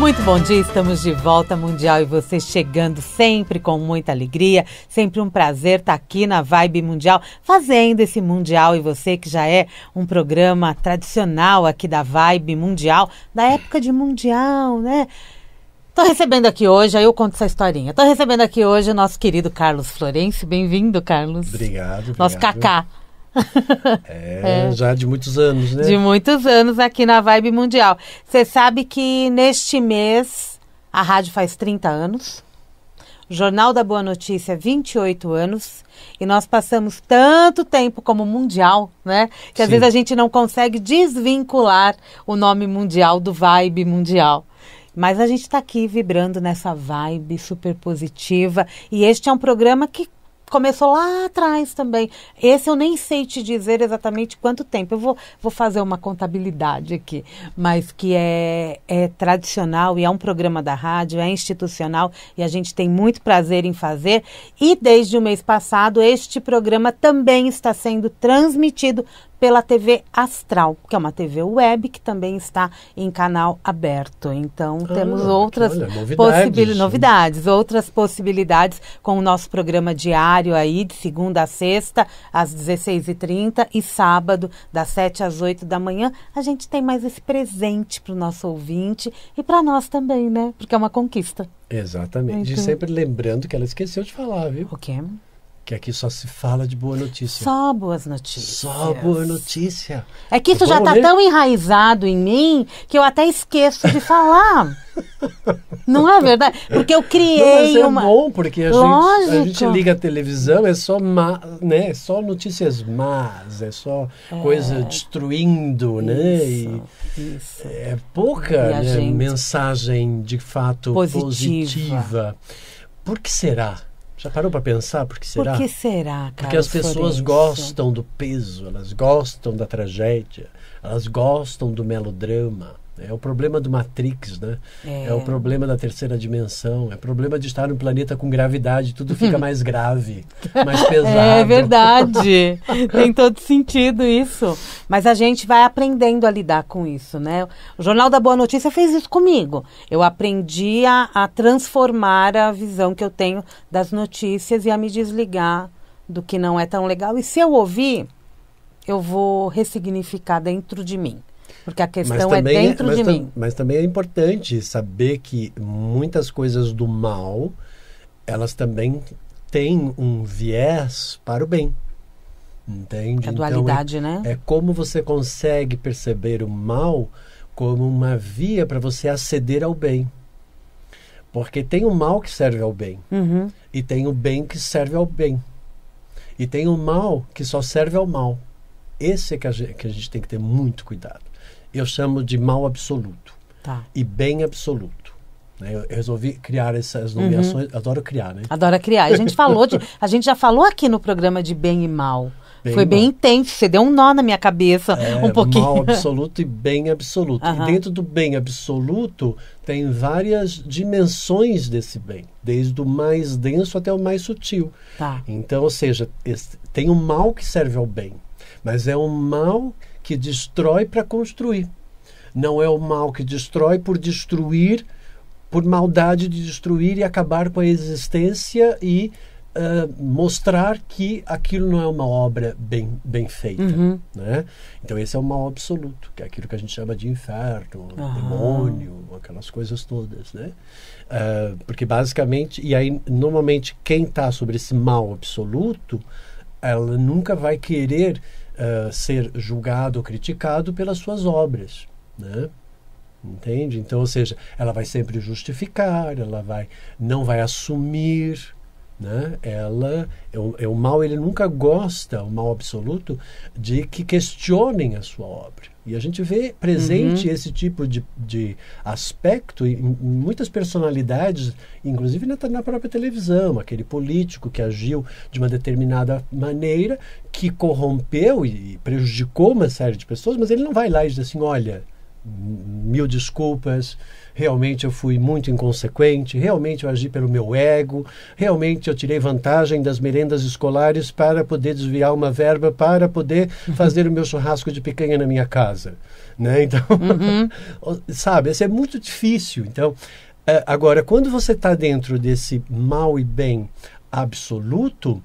Muito bom dia, estamos de volta Mundial e você chegando sempre com muita alegria, sempre um prazer estar aqui na Vibe Mundial, fazendo esse Mundial, e você que já é um programa tradicional aqui da Vibe Mundial, da época de Mundial, né? Tô recebendo aqui hoje, aí eu conto essa historinha, tô recebendo aqui hoje o nosso querido Carlos Florencio. Bem-vindo, Carlos. Obrigado. Nosso Cacá. Já de muitos anos, né? De muitos anos aqui na Vibe Mundial. Você sabe que neste mês a rádio faz 30 anos, o Jornal da Boa Notícia 28 anos, e nós passamos tanto tempo como Mundial, né? Que às vezes a gente não consegue desvincular o nome Mundial do Vibe Mundial. Mas a gente está aqui vibrando nessa vibe super positiva, e este é um programa que começou lá atrás também. Esse eu nem sei te dizer exatamente quanto tempo. Eu vou fazer uma contabilidade aqui. Mas que é tradicional e é um programa da rádio, é institucional e a gente tem muito prazer em fazer. E desde o mês passado, este programa também está sendo transmitido pela TV Astral, que é uma TV web que também está em canal aberto. Então, temos outras novidades, outras possibilidades com o nosso programa diário aí, de segunda a sexta, às 16h30, e sábado, das 7 às 8 da manhã. A gente tem mais esse presente para o nosso ouvinte e para nós também, né? Porque é uma conquista. Exatamente. Então... E sempre lembrando que ela esqueceu de falar, viu? O quê? Que aqui só se fala de boa notícia. Só boas notícias. Só boa notícia. É que isso já está tão enraizado em mim que eu até esqueço de falar. Não é verdade? Porque eu criei mas é bom, porque a gente liga a televisão, é só, né? Só notícias más, é só coisa destruindo, né? Isso. É pouca mensagem de fato positiva. Por que será? Já parou para pensar por que será? Por que será, Carlos? Porque as pessoas gostam do peso, elas gostam da tragédia, elas gostam do melodrama. É o problema do Matrix, né? É o problema da terceira dimensão, é o problema de estar no planeta com gravidade, tudo fica mais grave, mais pesado. É verdade, tem todo sentido isso. Mas a gente vai aprendendo a lidar com isso, né? O Jornal da Boa Notícia fez isso comigo. Eu aprendi a transformar a visão que eu tenho das notícias e a me desligar do que não é tão legal. E se eu ouvir, eu vou ressignificar dentro de mim. Porque a questão é dentro de mim. Mas também é importante saber que muitas coisas do mal, elas também têm um viés para o bem. Entende? A dualidade, então, né? É como você consegue perceber o mal como uma via para você aceder ao bem. Porque tem o mal que serve ao bem. E tem o bem que serve ao bem. E tem o mal que só serve ao mal. Esse é que a gente tem que ter muito cuidado. Eu chamo de mal absoluto e bem absoluto. Né? Eu resolvi criar essas nomeações. Adoro criar, né? Adoro criar. A gente já falou aqui no programa de bem e mal. Foi bem intenso. Você deu um nó na minha cabeça um pouquinho. Mal absoluto e bem absoluto. E dentro do bem absoluto tem várias dimensões desse bem, desde o mais denso até o mais sutil. Então, ou seja, tem um mal que serve ao bem, mas é um mal que destrói para construir. Não é o mal que destrói por destruir, por maldade de destruir e acabar com a existência e mostrar que aquilo não é uma obra bem feita. Né? Então esse é o mal absoluto, que é aquilo que a gente chama de inferno, demônio, aquelas coisas todas. Né? Porque basicamente, e aí normalmente quem está sobre esse mal absoluto, ela nunca vai querer ser julgado ou criticado pelas suas obras, né? Entende? Então, ou seja, ela vai sempre justificar, não vai assumir, né? O mal, ele nunca gosta, o mal absoluto, de que questionem a sua obra. E a gente vê presente esse tipo de aspecto em muitas personalidades, inclusive na própria televisão. Aquele político que agiu de uma determinada maneira, que corrompeu e prejudicou uma série de pessoas, mas ele não vai lá e diz assim, olha, mil desculpas, realmente eu fui muito inconsequente, realmente eu agi pelo meu ego, realmente eu tirei vantagem das merendas escolares para poder desviar uma verba para poder fazer o meu churrasco de picanha na minha casa, né? Então, sabe, isso é muito difícil. Então, agora, quando você está dentro desse mal e bem absoluto,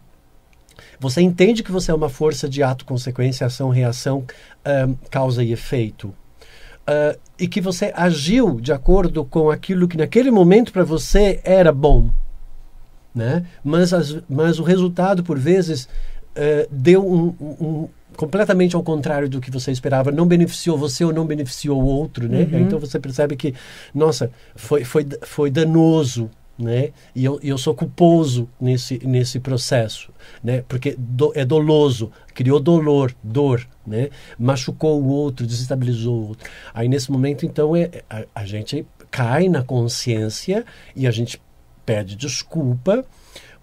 você entende que você é uma força de ato, consequência, ação, reação, causa e efeito. E que você agiu de acordo com aquilo que naquele momento para você era bom, né? Mas o resultado, por vezes, deu completamente ao contrário do que você esperava. Não beneficiou você ou não beneficiou o outro, né? Então você percebe que, nossa, foi danoso, né? E eu sou culposo nesse processo, né? Porque é doloso, criou dor, né? Machucou o outro, desestabilizou o outro. Aí nesse momento, então, a gente cai na consciência e a gente pede desculpa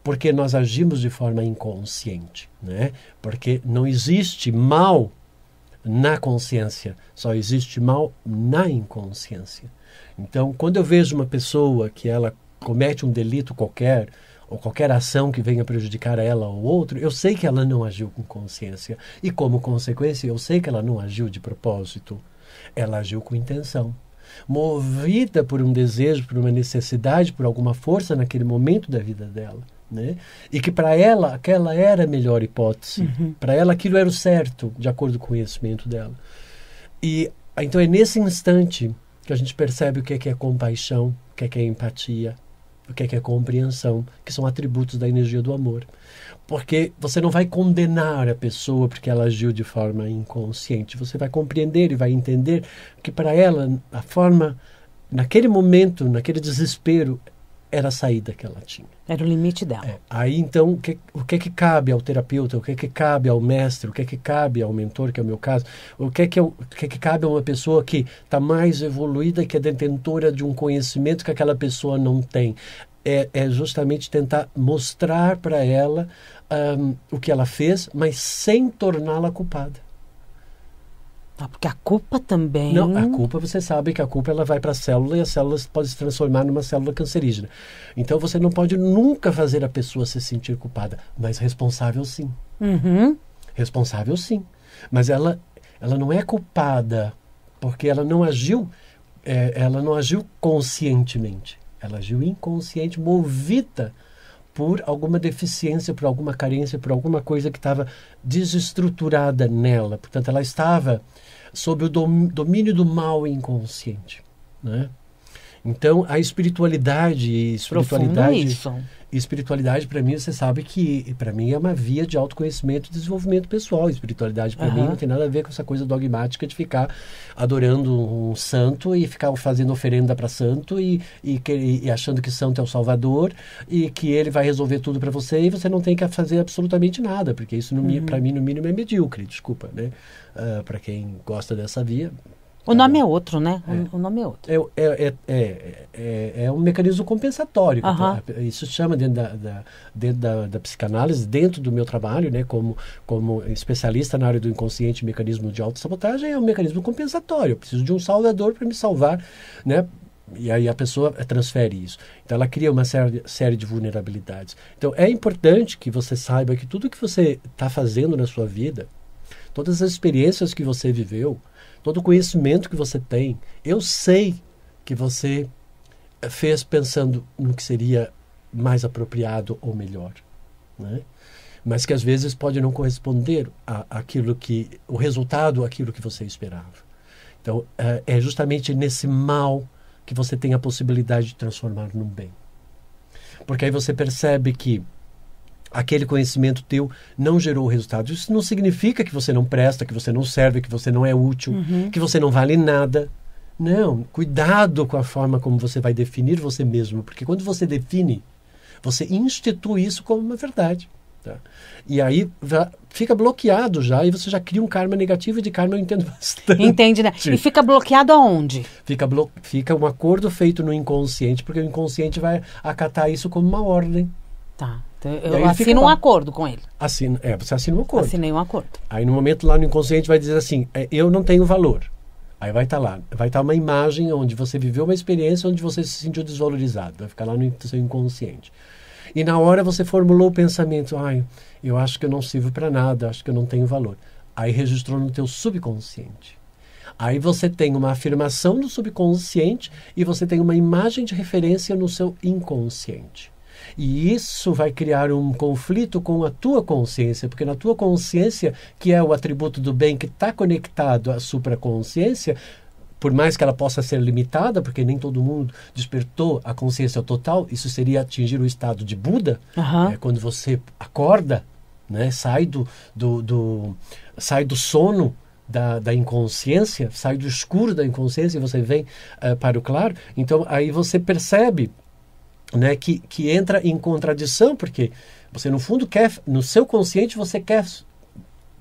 porque nós agimos de forma inconsciente, né? Porque não existe mal na consciência, só existe mal na inconsciência. Então, quando eu vejo uma pessoa que ela comete um delito qualquer, ou qualquer ação que venha prejudicar ela ou outro, eu sei que ela não agiu com consciência. E como consequência, eu sei que ela não agiu de propósito. Ela agiu com intenção. Movida por um desejo, por uma necessidade, por alguma força naquele momento da vida dela, né? E que para ela, aquela era a melhor hipótese. Para ela, aquilo era o certo, de acordo com o conhecimento dela. E então é nesse instante que a gente percebe o que é compaixão, o que é empatia, o que é compreensão, que são atributos da energia do amor. Porque você não vai condenar a pessoa porque ela agiu de forma inconsciente. Você vai compreender e vai entender que para ela, a forma, naquele momento, naquele desespero, era a saída que ela tinha. Era o limite dela. Aí, então, o que cabe ao terapeuta, o que cabe ao mestre, o que cabe ao mentor, que é o meu caso, o que cabe a uma pessoa que está mais evoluída e que é detentora de um conhecimento que aquela pessoa não tem. É justamente tentar mostrar para ela o que ela fez, mas sem torná-la culpada. Porque a culpa também... Não, a culpa, você sabe que a culpa ela vai para a célula e a célula pode se transformar numa célula cancerígena. Então você não pode nunca fazer a pessoa se sentir culpada, mas responsável sim. Responsável sim. Mas ela não é culpada porque ela não agiu conscientemente. Ela agiu inconsciente, movida por alguma deficiência, por alguma carência, por alguma coisa que estava desestruturada nela. Portanto, ela estava sob o domínio do mal inconsciente, né? Então, a espiritualidade para mim, você sabe que para mim é uma via de autoconhecimento e desenvolvimento pessoal. Espiritualidade para mim não tem nada a ver com essa coisa dogmática de ficar adorando um santo e ficar fazendo oferenda para santo e achando que santo é o salvador e que ele vai resolver tudo para você e você não tem que fazer absolutamente nada, porque isso para mim no mínimo é medíocre, desculpa, né? Para quem gosta dessa via. O nome é outro, né? O nome é outro. É um mecanismo compensatório. Isso se chama dentro da psicanálise, dentro do meu trabalho, né? Como especialista na área do inconsciente e mecanismo de autossabotagem, é um mecanismo compensatório. Eu preciso de um salvador para me salvar, né? E aí a pessoa transfere isso. Então ela cria uma série de vulnerabilidades. Então é importante que você saiba que tudo que você está fazendo na sua vida, todas as experiências que você viveu, todo o conhecimento que você tem, eu sei que você fez pensando no que seria mais apropriado ou melhor, né? Mas que às vezes pode não corresponder o resultado àquilo que você esperava. Então, é justamente nesse mal que você tem a possibilidade de transformar num bem. Porque aí você percebe que aquele conhecimento teu não gerou resultado. Isso não significa que você não presta, que você não serve, que você não é útil, que você não vale nada. Não, cuidado com a forma como você vai definir você mesmo, porque quando você define, você institui isso como uma verdade. Tá? E aí fica bloqueado já, e você já cria um karma negativo, e de karma eu entendo bastante. Entende, né? E fica bloqueado aonde? Fica um acordo feito no inconsciente, porque o inconsciente vai acatar isso como uma ordem. Tá. Eu assino um acordo com ele. Você assina um acordo. Assinei um acordo. Aí no momento lá no inconsciente vai dizer assim, eu não tenho valor. Aí vai estar lá, vai estar uma imagem onde você viveu uma experiência onde você se sentiu desvalorizado, vai ficar lá no seu inconsciente. E na hora você formulou o pensamento, eu acho que eu não sirvo para nada, acho que eu não tenho valor. Aí registrou no teu subconsciente. Aí você tem uma afirmação no subconsciente e você tem uma imagem de referência no seu inconsciente. E isso vai criar um conflito com a tua consciência, porque na tua consciência, que é o atributo do bem que está conectado à supraconsciência, por mais que ela possa ser limitada, porque nem todo mundo despertou a consciência total, isso seria atingir o estado de Buda, quando você acorda, né, sai do sono da inconsciência, sai do escuro da inconsciência e você vem para o claro. Então aí você percebe, né, que entra em contradição, porque você no fundo quer, no seu consciente você quer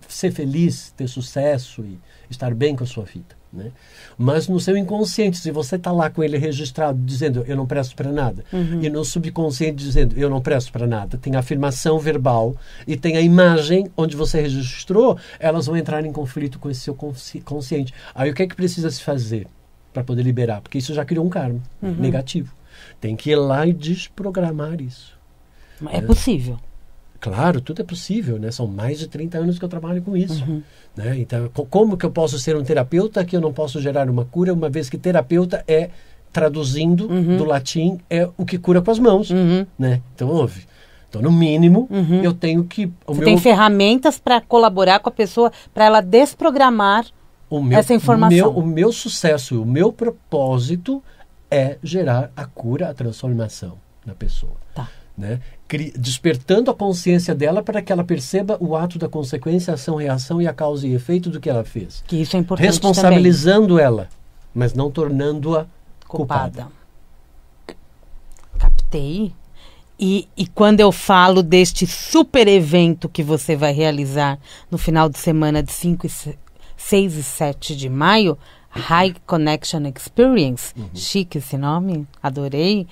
ser feliz, ter sucesso e estar bem com a sua vida, né? Mas no seu inconsciente, se você está lá com ele registrado dizendo eu não presto para nada, e no subconsciente dizendo eu não presto para nada, tem a afirmação verbal e tem a imagem onde você registrou, elas vão entrar em conflito com esse seu consciente. Aí o que é que precisa se fazer para poder liberar? Porque isso já criou um karma negativo. Tem que ir lá e desprogramar isso. É possível. Claro, tudo é possível, né? São mais de 30 anos que eu trabalho com isso. Né? Então, como que eu posso ser um terapeuta que eu não posso gerar uma cura, uma vez que terapeuta é, traduzindo do latim, é o que cura com as mãos. Né? Então, ouve. Então, no mínimo, eu tenho que... Você tem ferramentas para colaborar com a pessoa, para ela desprogramar essa informação. O meu sucesso, o meu propósito é gerar a cura, a transformação na pessoa. Tá. Né? Despertando a consciência dela para que ela perceba o ato da consequência, ação, reação e a causa e efeito do que ela fez. Que isso é importante responsabilizando também. Ela, mas não tornando-a culpada. Captei. E quando eu falo deste super evento que você vai realizar no final de semana de 6 e 7 de maio, High Connection Experience, chique esse nome, adorei.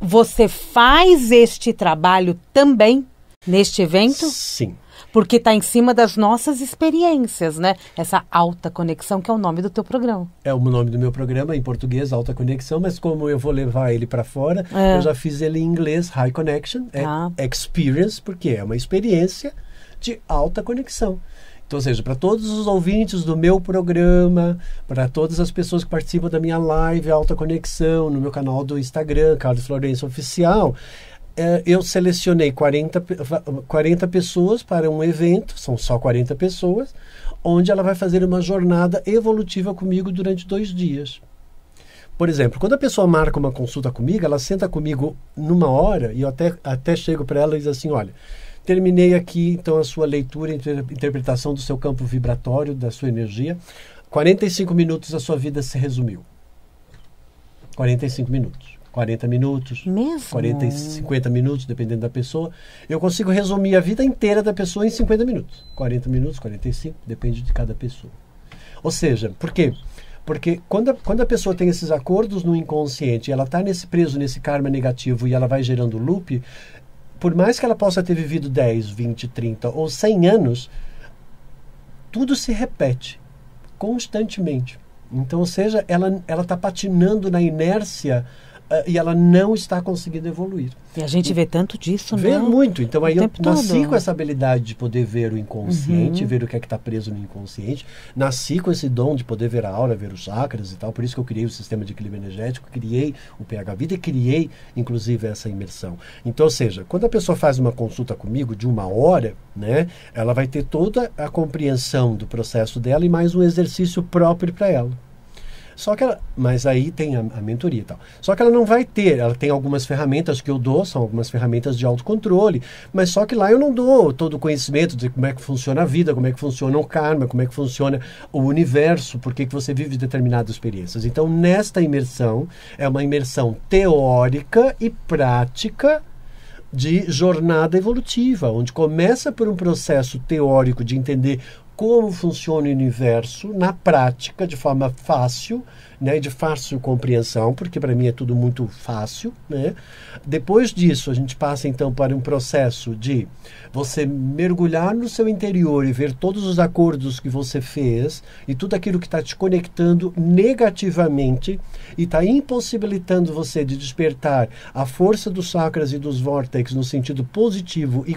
Você faz este trabalho também neste evento? Sim. Porque está em cima das nossas experiências, né? Essa alta conexão, que é o nome do teu programa. É o nome do meu programa, em português, Alta Conexão, mas como eu vou levar ele para fora, eu já fiz ele em inglês, High Connection, Experience, porque é uma experiência de alta conexão. Então, ou seja, para todos os ouvintes do meu programa, para todas as pessoas que participam da minha live Alta Conexão, no meu canal do Instagram, Carlos Florencio Oficial, eu selecionei 40 pessoas para um evento, são só 40 pessoas, onde ela vai fazer uma jornada evolutiva comigo durante 2 dias. Por exemplo, quando a pessoa marca uma consulta comigo, ela senta comigo numa hora e eu até chego para ela e diz assim, olha, terminei aqui, então, a sua leitura e interpretação do seu campo vibratório, da sua energia. 45 minutos a sua vida se resumiu. 45 minutos. 40 minutos. Mesmo? 50 minutos, dependendo da pessoa. Eu consigo resumir a vida inteira da pessoa em 50 minutos. 40 minutos, 45, depende de cada pessoa. Ou seja, por quê? Porque quando a pessoa tem esses acordos no inconsciente, ela está preso nesse karma negativo e ela vai gerando loop, por mais que ela possa ter vivido 10, 20, 30 ou 100 anos, tudo se repete constantemente. Então, ou seja, ela está patinando na inércia e ela não está conseguindo evoluir. E a gente vê tanto disso, né? Vê muito. Então, aí eu nasci todo. com essa habilidade de poder ver o inconsciente, ver o que é que está preso no inconsciente. Nasci com esse dom de poder ver a aura, ver os chakras e tal. Por isso que eu criei o sistema de equilíbrio energético, criei o PH Vida e criei, inclusive, essa imersão. Então, ou seja, quando a pessoa faz uma consulta comigo de 1 hora, né, ela vai ter toda a compreensão do processo dela e mais um exercício próprio para ela. Só que mas aí tem a mentoria e tal. Só que ela não vai ter, ela tem algumas ferramentas que eu dou, são algumas ferramentas de autocontrole, mas só que lá eu não dou todo o conhecimento de como é que funciona a vida, como é que funciona o karma, como é que funciona o universo, por que você vive determinadas experiências. Então, nesta imersão, é uma imersão teórica e prática de jornada evolutiva, onde começa por um processo teórico de entender como funciona o universo na prática, de forma fácil, né, de fácil compreensão, porque para mim é tudo muito fácil, né? Depois disso, a gente passa então para um processo de você mergulhar no seu interior e ver todos os acordos que você fez e tudo aquilo que está te conectando negativamente e está impossibilitando você de despertar a força dos chakras e dos vórtices no sentido positivo e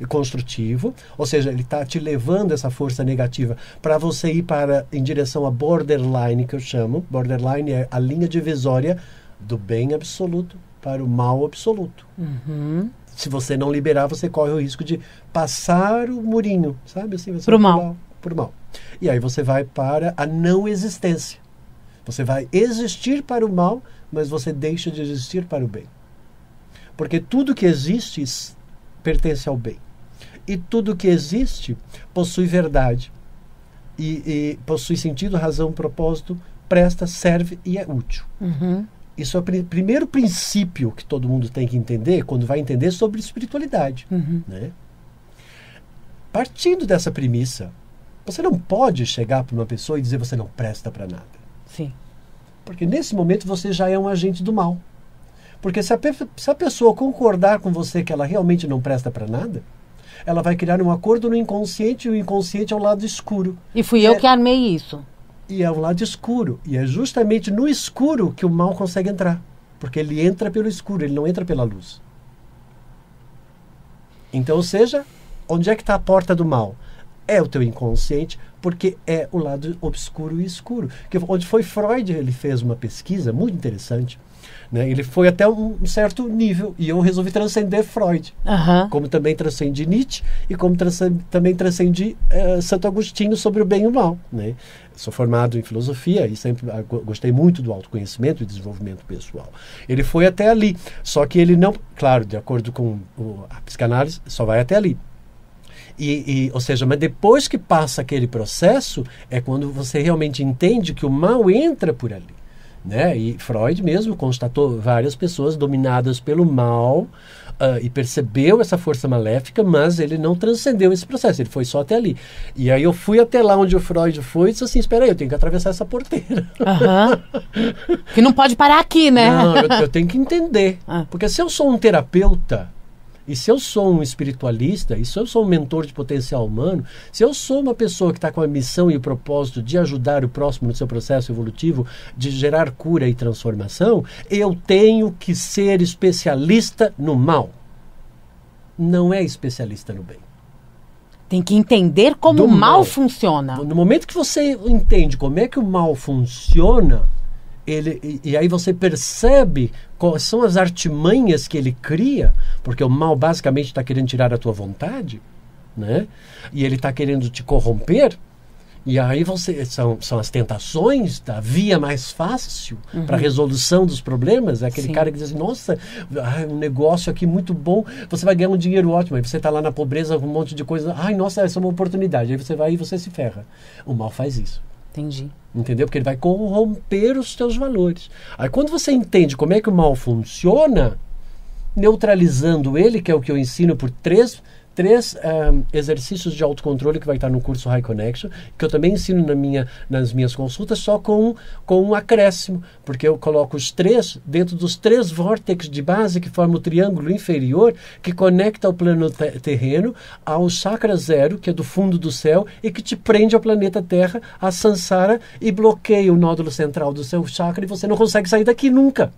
construtivo, ou seja, ele está te levando essa força negativa para você ir em direção a borderline, que eu chamo. Borderline é a linha divisória do bem absoluto para o mal absoluto. Uhum. Se você não liberar, você corre o risco de passar o murinho, sabe? Assim, pro mal. Pro mal. E aí você vai para a não existência. Você vai existir para o mal, mas você deixa de existir para o bem. Porque tudo que existe pertence ao bem. E tudo que existe possui verdade. E possui sentido, razão, propósito, presta, serve e é útil. Uhum. Isso é o primeiro princípio que todo mundo tem que entender quando vai entender sobre espiritualidade. Uhum. Né? Partindo dessa premissa, você não pode chegar para uma pessoa e dizer você não presta para nada. Sim. Porque nesse momento você já é um agente do mal. Porque se a pessoa concordar com você que ela realmente não presta para nada, ela vai criar um acordo no inconsciente, e o inconsciente é o lado escuro. E fui eu que armei isso. E é o lado escuro. E é justamente no escuro que o mal consegue entrar. Porque ele entra pelo escuro, ele não entra pela luz. Então, ou seja, onde é que está a porta do mal? É o teu inconsciente, porque é o lado obscuro e escuro. Onde foi Freud, ele fez uma pesquisa muito interessante. Né? Ele foi até um certo nível e eu resolvi transcender Freud, como também transcendi Nietzsche e como também transcendi Santo Agostinho sobre o bem e o mal. Né? Sou formado em filosofia e sempre gostei muito do autoconhecimento e desenvolvimento pessoal. Ele foi até ali, só que ele não, claro, de acordo com a psicanálise, só vai até ali. Ou seja, mas depois que passa aquele processo, é quando você realmente entende que o mal entra por ali. Né? E Freud mesmo constatou várias pessoas dominadas pelo mal e percebeu essa força maléfica, mas ele não transcendeu esse processo, ele foi só até ali. E aí eu fui até lá onde o Freud foi e disse assim, espera aí, eu tenho que atravessar essa porteira. Que não pode parar aqui, né? Não, eu tenho que entender. Porque se eu sou um terapeuta, e se eu sou um espiritualista, e se eu sou um mentor de potencial humano, se eu sou uma pessoa que está com a missão e o propósito de ajudar o próximo no seu processo evolutivo, de gerar cura e transformação, eu tenho que ser especialista no mal. Não é especialista no bem. Tem que entender como o mal funciona. No momento que você entende como é que o mal funciona, e aí você percebe quais são as artimanhas que ele cria, porque o mal basicamente está querendo tirar a tua vontade, né? E ele está querendo te corromper, e aí são as tentações da via mais fácil para a resolução dos problemas. É aquele cara que diz assim, nossa, um negócio aqui muito bom, você vai ganhar um dinheiro ótimo, aí você está lá na pobreza com um monte de coisa, ai, nossa, essa é uma oportunidade, aí você vai e você se ferra. O mal faz isso. Entendi. Entendeu? Porque ele vai corromper os teus valores. Aí quando você entende como é que o mal funciona, neutralizando ele, que é o que eu ensino por três exercícios de autocontrole que vai estar no curso High Connection, que eu também ensino nas minhas consultas, só com um acréscimo, porque eu coloco os três dentro dos 3 vórtices de base que formam o triângulo inferior, que conecta o plano terreno ao chakra 0, que é do fundo do céu, e que te prende ao planeta Terra, a Sansara, e bloqueia o nódulo central do seu chakra, e você não consegue sair daqui nunca.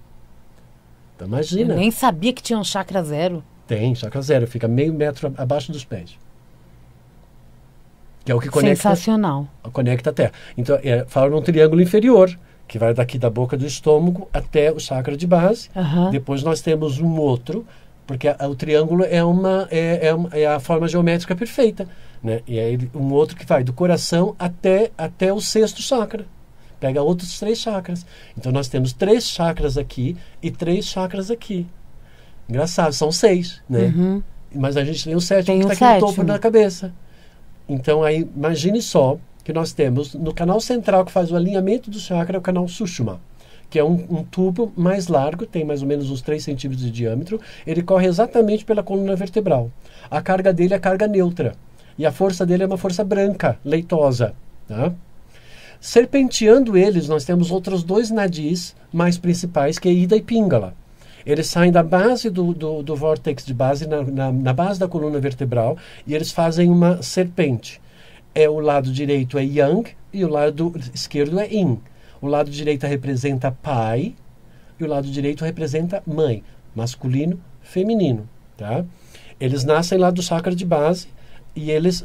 Então imagina. Eu nem sabia que tinha um chakra 0. Tem, chakra 0, fica meio metro abaixo dos pés. Que é o que conecta... Sensacional. Conecta a Terra. Então, forma um triângulo inferior, que vai daqui da boca do estômago até o chakra de base. Depois nós temos um outro, porque o triângulo é a forma geométrica perfeita. Né? E aí um outro que vai do coração até o 6º chakra. Pega outros 3 chakras. Então nós temos 3 chakras aqui e 3 chakras aqui. Engraçado, são 6, né? Mas a gente tem o 7º que está aqui no topo da cabeça. Então, aí, imagine só que nós temos no canal central que faz o alinhamento do chakra, é o canal Sushumna, que é um tubo mais largo, tem mais ou menos uns 3 centímetros de diâmetro. Ele corre exatamente pela coluna vertebral. A carga dele é carga neutra. E a força dele é uma força branca, leitosa. Tá? Serpenteando eles, nós temos outros 2 nadis mais principais, que é Ida e Pingala. Eles saem da base do vórtex de base, na base da coluna vertebral, e eles fazem uma serpente. O lado direito é Yang e o lado esquerdo é Yin. O lado direito representa pai e o lado direito representa mãe, masculino, feminino. Tá? Eles nascem lá do chakra de base e eles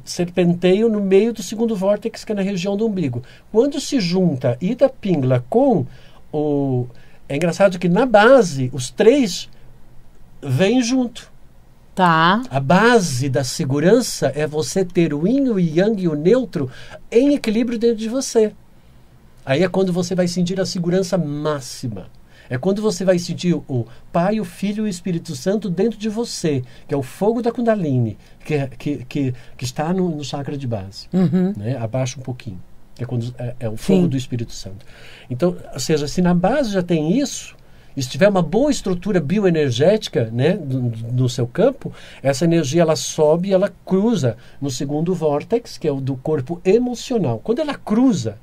serpenteiam no meio do segundo vórtex, que é na região do umbigo. Quando se junta Ida Pingala com o... É engraçado que na base, os 3 vêm junto. Tá. A base da segurança é você ter o yin, o yang e o neutro em equilíbrio dentro de você. Aí é quando você vai sentir a segurança máxima. É quando você vai sentir o Pai, o Filho e o Espírito Santo dentro de você, que é o fogo da Kundalini, que está no chakra de base. Né? Abaixa um pouquinho. Que é, quando, é o fogo do Espírito Santo. Então, ou seja, se na base já tem isso, e se tiver uma boa estrutura bioenergética, né, no seu campo, essa energia ela sobe e ela cruza no segundo vórtex, que é o do corpo emocional. Quando ela cruza,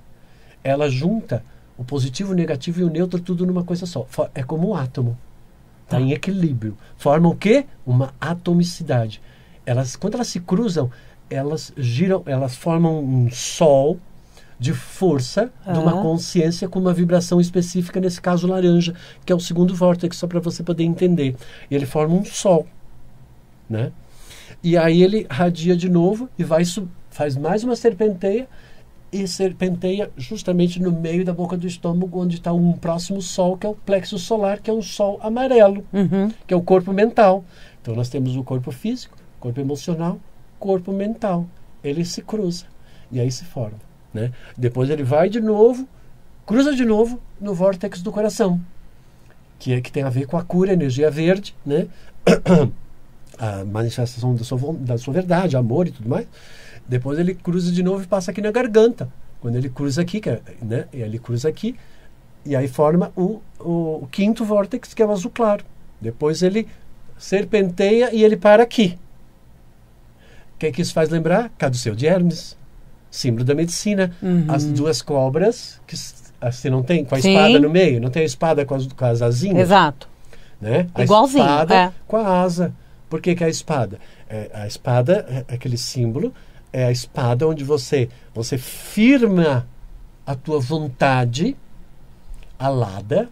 ela junta o positivo, o negativo e o neutro tudo numa coisa só. É como um átomo. Está em equilíbrio. Formam o quê? Uma atomicidade. Quando elas se cruzam, elas giram, elas formam um sol de força de uma consciência com uma vibração específica, nesse caso laranja, que é o segundo vórtex, só para você poder entender. E ele forma um sol. Né? E aí ele radia de novo e faz mais uma serpenteia, e serpenteia justamente no meio da boca do estômago, onde está um próximo sol, que é o plexo solar, que é um sol amarelo, que é o corpo mental. Então nós temos o corpo físico, corpo emocional, corpo mental. Ele se cruza e aí se forma. Né? Depois ele vai de novo, cruza de novo no vórtex do coração, que tem a ver com a cura, energia verde, né? A manifestação da sua verdade, amor e tudo mais. Depois ele cruza de novo e passa aqui na garganta. Quando ele cruza aqui, né? E ele cruza aqui, e aí forma o quinto vórtex, que é o azul claro. Depois ele serpenteia e ele para aqui. O que isso faz lembrar? Caduceu de Hermes, símbolo da medicina. As 2 cobras, que assim não tem, com a espada no meio, não tem a espada com as asinhas? Exato. Né? Igualzinho. A espada com a asa. Por que a espada? A espada é aquele símbolo, é a espada onde você firma a tua vontade alada,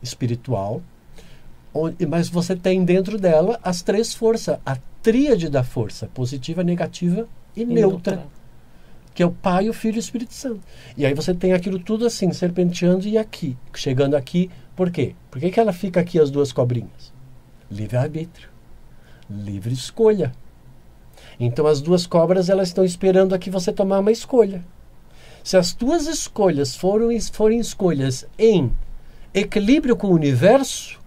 espiritual, mas você tem dentro dela as 3 forças, a tríade da força, positiva, negativa e neutra, que é o Pai, o Filho e o Espírito Santo. E aí você tem aquilo tudo assim, serpenteando e aqui, chegando aqui. Por quê? Por que ela fica aqui, as 2 cobrinhas? Livre-arbítrio, livre escolha. Então as 2 cobras, elas estão esperando aqui você tomar uma escolha. Se as tuas escolhas forem escolhas em equilíbrio com o universo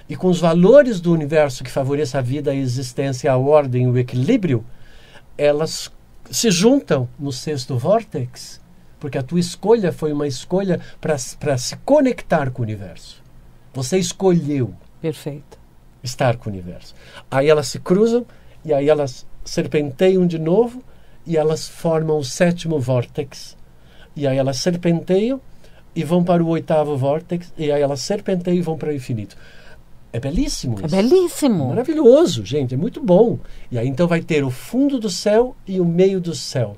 e com os valores do universo que favoreçam a vida, a existência, a ordem, o equilíbrio, elas se juntam no 6º vórtex, porque a tua escolha foi uma escolha para se conectar com o universo. Você escolheu. Perfeito. Estar com o universo. Aí elas se cruzam e aí elas serpenteiam de novo e elas formam o 7º vórtex. E aí elas serpenteiam e vão para o 8º vórtex e aí elas serpenteiam e vão para o infinito. É belíssimo isso. É belíssimo. Maravilhoso, gente. É muito bom. E aí então vai ter o fundo do céu e o meio do céu,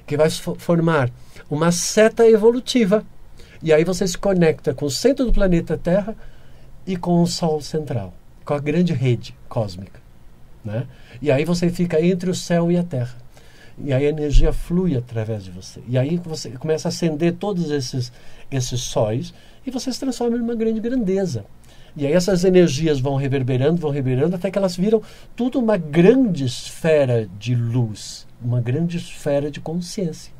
que vai formar uma seta evolutiva. E aí você se conecta com o centro do planeta Terra e com o Sol central, com a grande rede cósmica. Né? E aí você fica entre o céu e a terra. E aí a energia flui através de você. E aí você começa a acender todos esses sóis e você se transforma numa grande grandeza. E aí essas energias vão reverberando, até que elas viram tudo uma grande esfera de luz, uma grande esfera de consciência.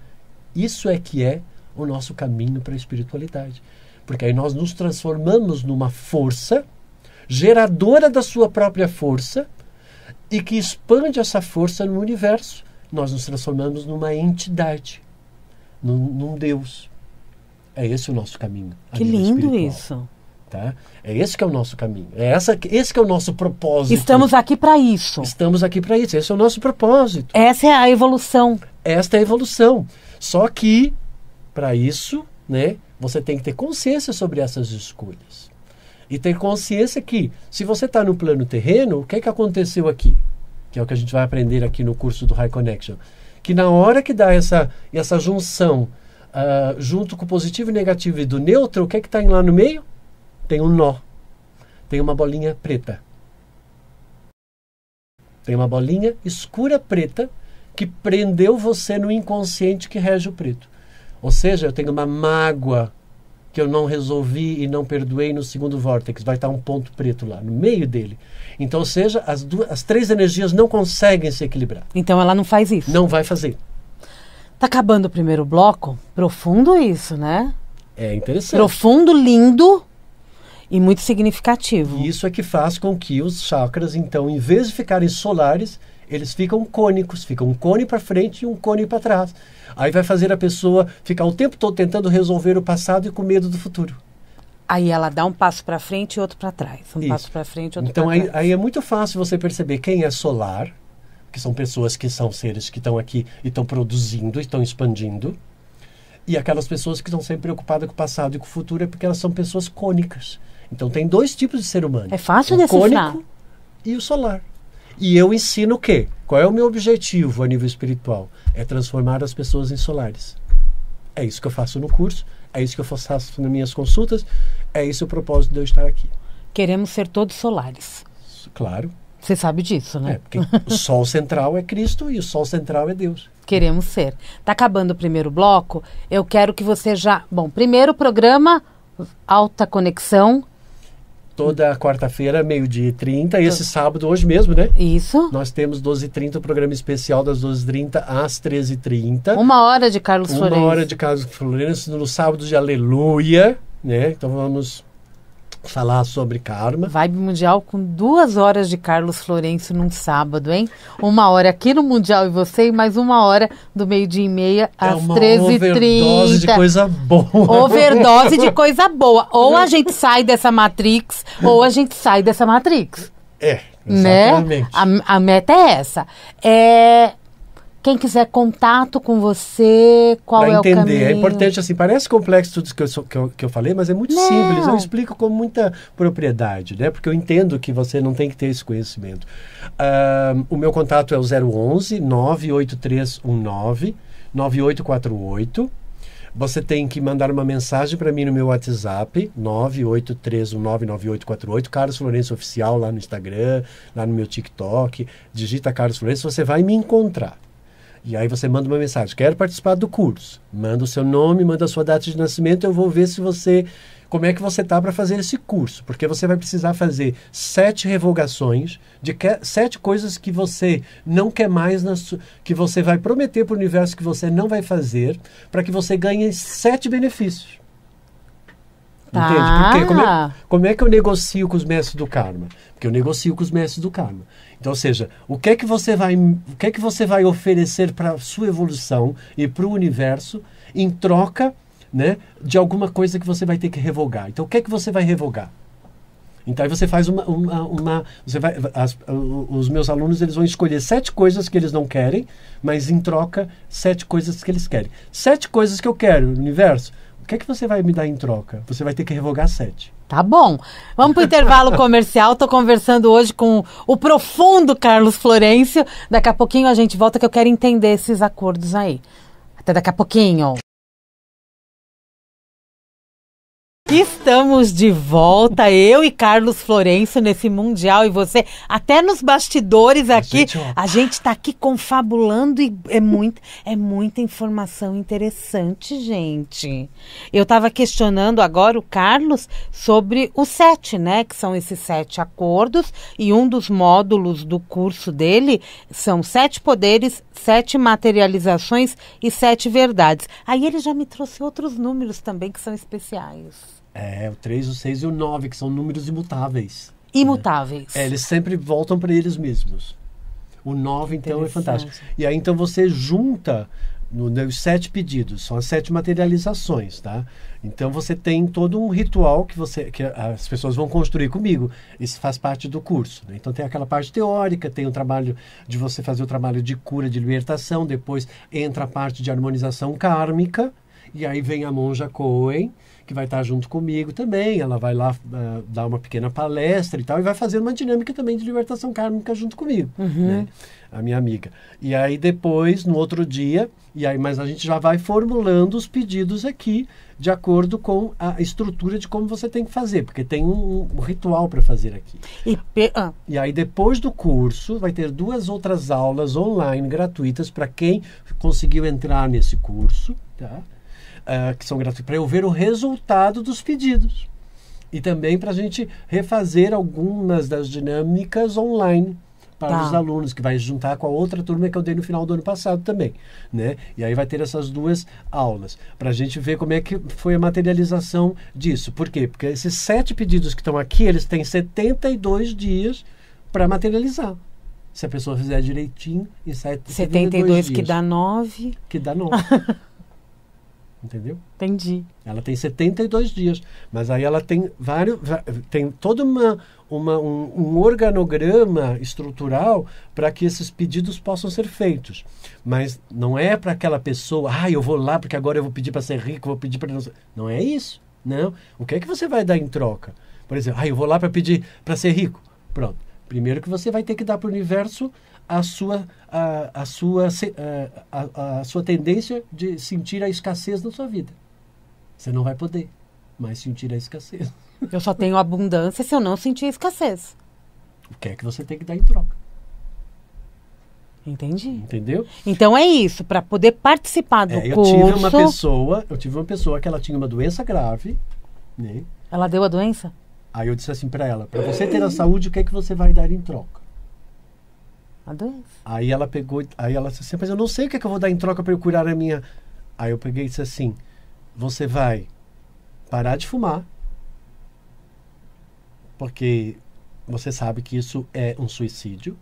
Isso é que é o nosso caminho para a espiritualidade. Porque aí nós nos transformamos numa força geradora da sua própria força e que expande essa força no universo. Nós nos transformamos numa entidade, num Deus. É esse o nosso caminho. Que lindo isso. Tá? É esse que é o nosso caminho. Esse que é o nosso propósito. Estamos aqui para isso. Estamos aqui para isso. Esse é o nosso propósito. Essa é a evolução. Esta é a evolução. Só que para isso, né, você tem que ter consciência sobre essas escolhas. E ter consciência que, se você está no plano terreno, o que é que aconteceu aqui? Que é o que a gente vai aprender aqui no curso do High Connection. Que na hora que dá essa junção junto com o positivo e negativo e do neutro, o que é que está lá no meio? Tem um nó. Tem uma bolinha preta. Tem uma bolinha escura preta que prendeu você no inconsciente que rege o preto. Ou seja, eu tenho uma mágoa que eu não resolvi e não perdoei no segundo vórtex. Vai estar um ponto preto lá, no meio dele. Então, ou seja, as três energias não conseguem se equilibrar. Então ela não faz isso? Não vai fazer. Tá acabando o primeiro bloco? Profundo isso, né? É interessante. Profundo, lindo e muito significativo. E isso é que faz com que os chakras, então, em vez de ficarem solares, eles ficam cônicos. Fica um cone para frente e um cone para trás. Aí vai fazer a pessoa ficar o tempo todo tentando resolver o passado e com medo do futuro. Aí ela dá um passo para frente e outro para trás. Passo para frente e outro para trás. Então aí é muito fácil você perceber quem é solar, que são pessoas que são seres que estão aqui e estão produzindo, estão expandindo. E aquelas pessoas que estão sempre preocupadas com o passado e com o futuro é porque elas são pessoas cônicas. Então tem dois tipos de ser humano. É fácil decifrar. O cônico e o solar. E eu ensino o quê? Qual é o meu objetivo a nível espiritual? É transformar as pessoas em solares. É isso que eu faço no curso, é isso que eu faço nas minhas consultas, é esse o propósito de eu estar aqui. Queremos ser todos solares. Claro. Você sabe disso, né? Porque o sol central é Cristo e o sol central é Deus. Queremos ser. Tá acabando o primeiro bloco, eu quero que você já... Bom, primeiro programa, Alta Conexão. Toda quarta-feira, 12h30, e esse sábado, hoje mesmo, né? Isso. Nós temos 12h30, o programa especial das 12h30 às 13h30. 1 hora de Carlos Florencio. 1 hora de Carlos Florencio, no sábado de Aleluia, né? Então vamos falar sobre karma. Vibe Mundial com 2 horas de Carlos Florencio num sábado, hein? 1 hora aqui no Mundial e você, e mais 1 hora do 12h30 às 13h30. Overdose de coisa boa. Overdose de coisa boa. Ou a gente sai dessa Matrix, ou a gente sai dessa Matrix. Exatamente. Né? A meta é essa. Quem quiser contato com você, qual é o caminho? É importante, assim, parece complexo tudo que eu falei, mas é muito simples. Eu explico com muita propriedade, né? Porque eu entendo que você não tem que ter esse conhecimento. O meu contato é o 011 98319 9848. Você tem que mandar uma mensagem para mim no meu WhatsApp, 983199848, Carlos Florencio Oficial, lá no Instagram, lá no meu TikTok. Digita Carlos Florencio, você vai me encontrar. E aí você manda uma mensagem, quero participar do curso. Manda o seu nome, manda a sua data de nascimento, eu vou ver como é que você está para fazer esse curso. Porque você vai precisar fazer 7 revogações de 7 coisas que você não quer mais, que você vai prometer para o universo que você não vai fazer, para que você ganhe 7 benefícios. Entende? Porque como é que eu negocio com os mestres do karma? Porque eu negocio com os mestres do karma. Então, ou seja, o que é que você vai oferecer para a sua evolução e para o universo em troca, né, de alguma coisa que você vai ter que revogar. Então, o que é que você vai revogar? Então, aí você faz os meus alunos, eles vão escolher 7 coisas que eles não querem, mas em troca, 7 coisas que eles querem. 7 coisas que eu quero, universo. O que é que você vai me dar em troca? Você vai ter que revogar 7. Tá bom. Vamos para o intervalo comercial. Estou conversando hoje com o profundo Carlos Florencio. Daqui a pouquinho a gente volta que eu quero entender esses acordos aí. Até daqui a pouquinho. Estamos de volta, eu e Carlos Florencio nesse Mundial e você, até nos bastidores aqui, a gente está aqui confabulando e é muita informação interessante, gente. Eu estava questionando agora o Carlos sobre os 7, né, que são esses 7 acordos, e um dos módulos do curso dele são 7 poderes, 7 materializações e 7 verdades. Aí ele já me trouxe outros números também que são especiais. O 3, o 6 e o 9, que são números imutáveis. Imutáveis. Né? Eles sempre voltam para eles mesmos. O 9, então, é fantástico. E aí, então, você junta os 7 pedidos, são as 7 materializações, tá? Então, você tem todo um ritual que as pessoas vão construir comigo. Isso faz parte do curso, né? Então, tem aquela parte teórica, tem o trabalho de você fazer o trabalho de cura, de libertação, depois entra a parte de harmonização kármica, e aí vem a monja Cohen, que vai estar junto comigo também. Ela vai lá dar uma pequena palestra e tal, e vai fazer uma dinâmica também de libertação kármica junto comigo, né? A minha amiga. E aí depois, no outro dia, mas a gente já vai formulando os pedidos aqui, de acordo com a estrutura de como você tem que fazer, porque tem um ritual para fazer aqui. E aí depois do curso, vai ter 2 outras aulas online gratuitas para quem conseguiu entrar nesse curso, tá? Que são gratuitos, para eu ver o resultado dos pedidos. E também para a gente refazer algumas das dinâmicas online para os alunos, que vai juntar com a outra turma que eu dei no final do ano passado também, né? E aí vai ter essas 2 aulas, para a gente ver como é que foi a materialização disso. Por quê? Porque esses 7 pedidos que estão aqui, eles têm 72 dias para materializar. Se a pessoa fizer direitinho, em 72 dias. Que dá 9. Que dá 9. Entendeu? Entendi. Ela tem 72 dias, mas aí ela tem tem todo um organograma estrutural para que esses pedidos possam ser feitos. Mas não é para aquela pessoa, eu vou lá porque agora eu vou pedir para ser rico, vou pedir para... Não é isso, não. O que é que você vai dar em troca? Por exemplo, eu vou lá para pedir para ser rico. Pronto. Primeiro que você vai ter que dar para o universo a sua tendência de sentir a escassez na sua vida. Você não vai poder mais sentir a escassez. Eu só tenho abundância se eu não sentir a escassez. O que é que você tem que dar em troca? Entendi. Entendeu? Então é isso, para poder participar do curso... Eu tive uma pessoa que ela tinha uma doença grave, né? Ela deu a doença? Aí eu disse assim para ela, para você ter a saúde, o que é que você vai dar em troca? A doença. Aí ela disse assim, mas eu não sei o que é que eu vou dar em troca para eu curar a minha... Aí eu peguei e disse assim, você vai parar de fumar, porque você sabe que isso é um suicídio.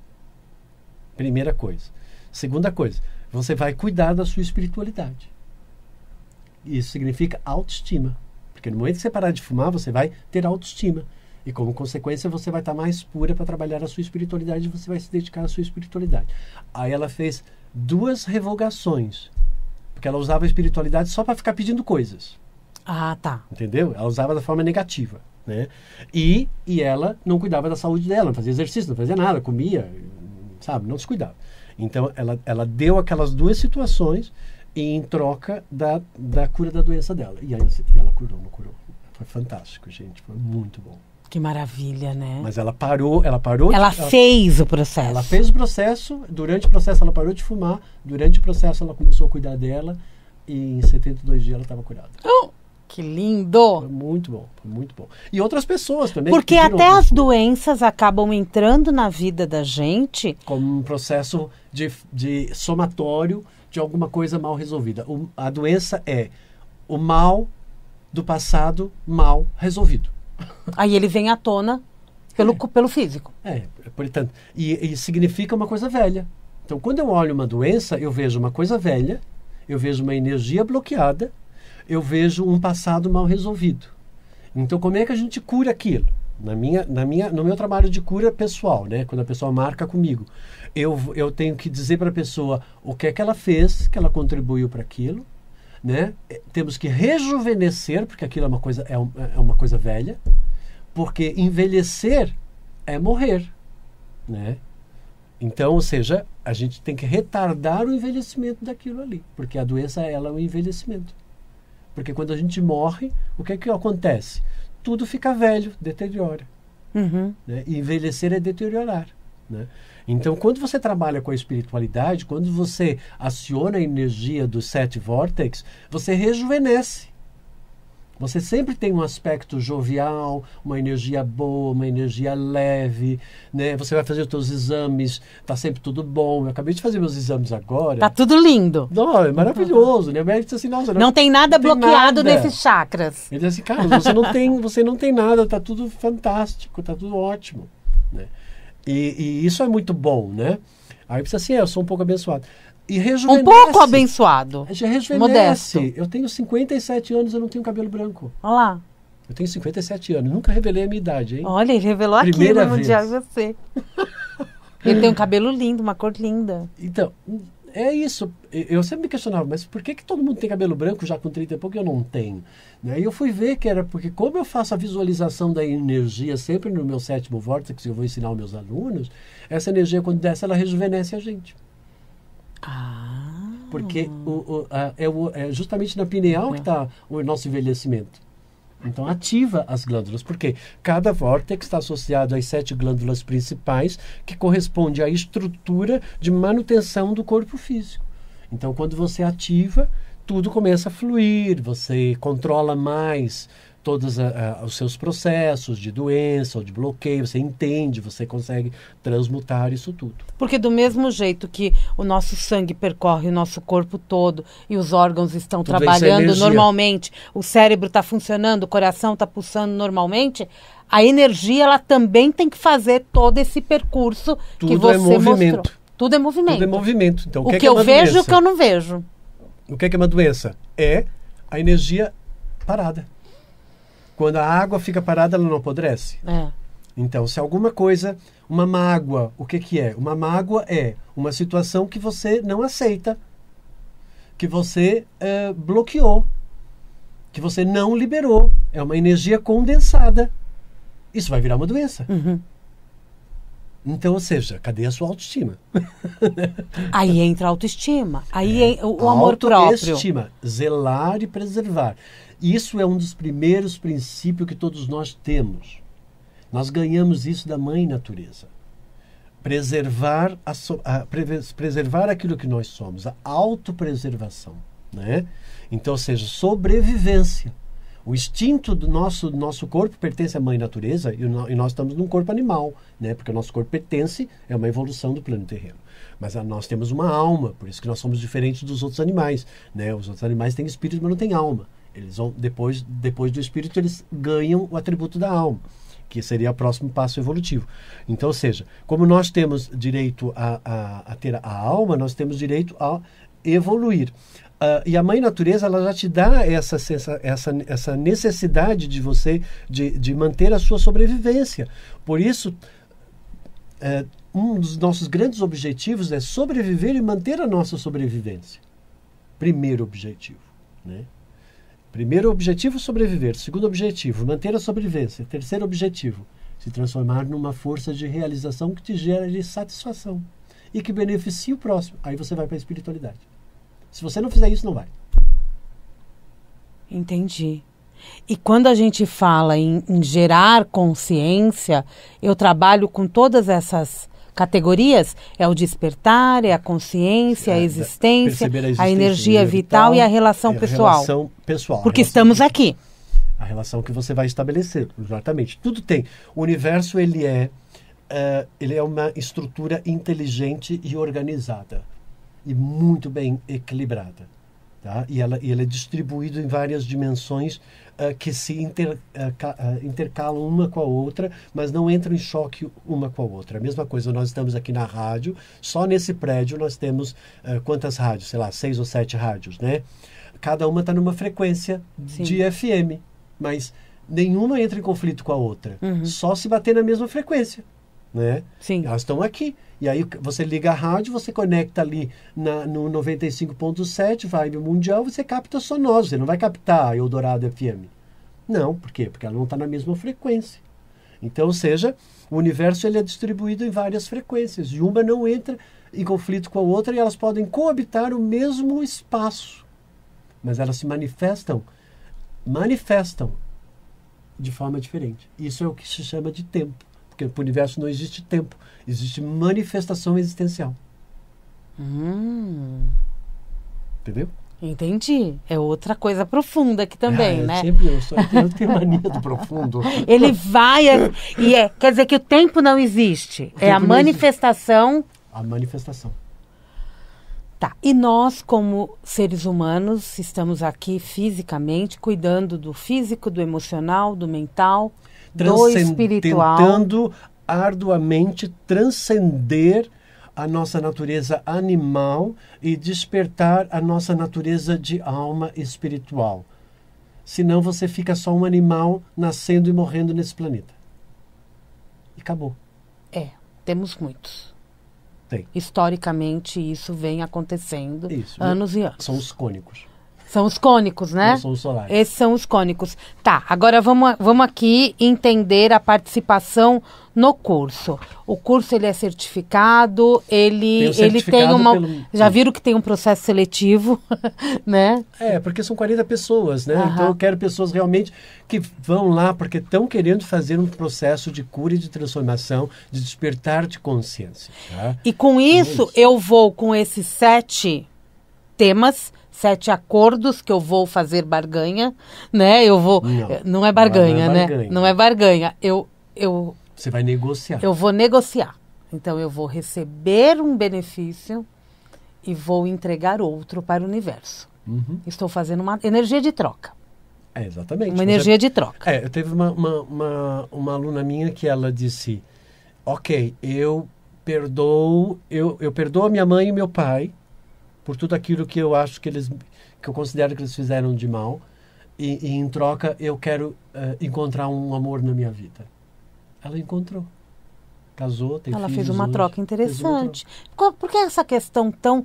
Primeira coisa. Segunda coisa, você vai cuidar da sua espiritualidade. Isso significa autoestima. Porque no momento que você parar de fumar, você vai ter autoestima. E como consequência, você vai estar mais pura para trabalhar a sua espiritualidade e você vai se dedicar à sua espiritualidade. Aí ela fez 2 revogações. Porque ela usava a espiritualidade só para ficar pedindo coisas. Ah, tá. Entendeu? Ela usava da forma negativa, né? E ela não cuidava da saúde dela, não fazia exercício, não fazia nada, comia, sabe? Não se cuidava. Então, ela deu aquelas 2 situações em troca da cura da doença dela. E ela curou, não curou. Foi fantástico, gente. Foi muito bom. Que maravilha, né? Mas ela parou. Ela fez o processo. Ela fez o processo. Durante o processo ela parou de fumar. Durante o processo ela começou a cuidar dela. E em 72 dias ela estava curada. Que lindo! Foi muito bom, foi muito bom. E outras pessoas também. Porque até as doenças acabam entrando na vida da gente. Como um processo de somatório de alguma coisa mal resolvida. A doença é o mal do passado mal resolvido. Aí ele vem à tona pelo físico. Portanto, e significa uma coisa velha. Então, quando eu olho uma doença, eu vejo uma coisa velha, eu vejo uma energia bloqueada, eu vejo um passado mal resolvido. Então, como é que a gente cura aquilo? No meu trabalho de cura pessoal, né? Quando a pessoa marca comigo, eu tenho que dizer para a pessoa o que é que ela fez, que ela contribuiu para aquilo, né? Temos que rejuvenescer, porque aquilo é uma coisa velha, porque envelhecer é morrer, né? Então, ou seja, a gente tem que retardar o envelhecimento daquilo ali, porque a doença ela é o envelhecimento. Porque quando a gente morre, o que é que acontece? Tudo fica velho, deteriora. Uhum. Né? E envelhecer é deteriorar. Né? Então, quando você trabalha com a espiritualidade, quando você aciona a energia dos 7 vórtices, você rejuvenesce. Você sempre tem um aspecto jovial, uma energia boa, uma energia leve, né? Você vai fazer os seus exames, tá sempre tudo bom. Eu acabei de fazer meus exames agora. Tá tudo lindo. Não, é maravilhoso, né? O médico disse assim, nossa, não tem nada bloqueado nesses chakras. Ele disse assim, cara, você não tem nada, tá tudo fantástico, tá tudo ótimo, né? E isso é muito bom, né? Aí precisa assim, eu sou um pouco abençoado. E rejuvenesce. Um pouco abençoado. Rejuvenesce. Modesto. Eu tenho 57 anos, eu não tenho cabelo branco. Olha lá. Eu tenho 57 anos, nunca revelei a minha idade, hein? Olha, ele revelou Primeira aqui no Mundial de você. Ele tem um cabelo lindo, uma cor linda. Então, é isso. Eu sempre me questionava, mas por que todo mundo tem cabelo branco já com 30 e pouco e eu não tenho? E eu fui ver que era porque, como eu faço a visualização da energia sempre no meu 7º vórtice, que eu vou ensinar aos meus alunos, essa energia, quando desce, ela rejuvenesce a gente. Porque é justamente na pineal que está o nosso envelhecimento. Então, ativa as glândulas, porque cada vórtex está associado às 7 glândulas principais, que corresponde à estrutura de manutenção do corpo físico. Então, quando você ativa, tudo começa a fluir, você controla mais todos os seus processos de doença ou de bloqueio, você entende, você consegue transmutar isso tudo. Porque do mesmo jeito que o nosso sangue percorre o nosso corpo todo e os órgãos estão tudo trabalhando normalmente, o cérebro está funcionando, o coração está pulsando normalmente, a energia ela também tem que fazer todo esse percurso tudo que você mostrou. Tudo é movimento. Tudo é movimento. Então, o que eu vejo e o que eu não vejo. O que é uma doença? É a energia parada. Quando a água fica parada, ela não apodrece. Então, se alguma coisa, uma mágoa, o que é? Uma mágoa é uma situação que você não aceita, que você bloqueou, que você não liberou. É uma energia condensada. Isso vai virar uma doença. Então, ou seja, cadê a sua autoestima? Aí entra a autoestima. Aí o amor próprio. Autoestima, zelar e preservar. Isso é um dos primeiros princípios que todos nós temos. Nós ganhamos isso da Mãe Natureza. Preservar aquilo que nós somos, a autopreservação. Né? Então, ou seja, sobrevivência. O instinto do nosso corpo pertence à Mãe Natureza e nós estamos num corpo animal, né? Porque o nosso corpo é uma evolução do plano terreno. Mas nós temos uma alma, por isso que nós somos diferentes dos outros animais. Né? Os outros animais têm espírito, mas não têm alma. Eles vão, depois do espírito, eles ganham o atributo da alma, que seria o próximo passo evolutivo. Então, ou seja, como nós temos direito a ter a alma, nós temos direito a evoluir. E a Mãe Natureza, ela já te dá essa necessidade de você, de manter a sua sobrevivência. Por isso, um dos nossos grandes objetivos é sobreviver e manter a nossa sobrevivência. Primeiro objetivo, né? Primeiro objetivo, sobreviver. Segundo objetivo, manter a sobrevivência. Terceiro objetivo, se transformar numa força de realização que te gere satisfação e que beneficie o próximo. Aí você vai para a espiritualidade. Se você não fizer isso, não vai. Entendi. E quando a gente fala em gerar consciência, eu trabalho com todas essas categorias. É o despertar, é a consciência, a existência, a energia vital e a relação pessoal. Porque estamos aqui. A relação que você vai estabelecer, exatamente. Tudo tem. O universo, ele é uma estrutura inteligente e organizada. E muito bem equilibrada. Tá? E ele é distribuído em várias dimensões que se intercalam uma com a outra, mas não entram em choque uma com a outra. A mesma coisa, nós estamos aqui na rádio, só nesse prédio nós temos quantas rádios? Sei lá, 6 ou 7 rádios, né? Cada uma está numa frequência de FM, mas nenhuma entra em conflito com a outra. Só se bater na mesma frequência. Né? Sim. Elas estão aqui. E aí você liga a rádio, você conecta ali no 95.7, Vibe Mundial, você capta só nós, você não vai captar a Eldorado FM. Não, por quê? Porque ela não está na mesma frequência. Então, ou seja, o universo ele é distribuído em várias frequências. E uma não entra em conflito com a outra e elas podem coabitar o mesmo espaço. Mas elas se manifestam de forma diferente. Isso é o que se chama de tempo. Porque para o universo não existe tempo, existe manifestação existencial. Entendeu? Entendi. É outra coisa profunda aqui também, né? Eu tenho mania do profundo. Ele vai... quer dizer que o tempo não existe. É a manifestação... A manifestação. Tá. E nós, como seres humanos, estamos aqui fisicamente, cuidando do físico, do emocional, do mental... do espiritual. Tentando arduamente transcender a nossa natureza animal e despertar a nossa natureza de alma espiritual. Senão você fica só um animal nascendo e morrendo nesse planeta. E acabou. Temos muitos. Tem. Historicamente, isso vem acontecendo anos e anos. São os cônicos. São os cônicos, né? Não são os solares. Esses são os cônicos. Tá, agora vamos aqui entender a participação no curso. O curso, ele é certificado, ele tem uma... Já viram que tem um processo seletivo, né? Porque são 40 pessoas, né? Então eu quero pessoas realmente que vão lá porque estão querendo fazer um processo de cura e de transformação, de despertar de consciência. Tá? E com isso, eu vou com esses 7 temas... 7 acordos que eu vou fazer barganha, né? Eu vou... Não é barganha, né? Não é barganha. Você vai negociar. Eu vou negociar. Então, eu vou receber um benefício e vou entregar outro para o universo. Estou fazendo uma energia de troca. Exatamente. Uma energia de troca. Eu teve uma aluna minha que ela disse, ok, eu perdoo a minha mãe e meu pai por tudo aquilo que eu acho que eu considero que eles fizeram de mal, e em troca eu quero encontrar um amor na minha vida. Ela encontrou. Casou, tem filhos. Ela fez uma troca interessante. Por que essa questão tão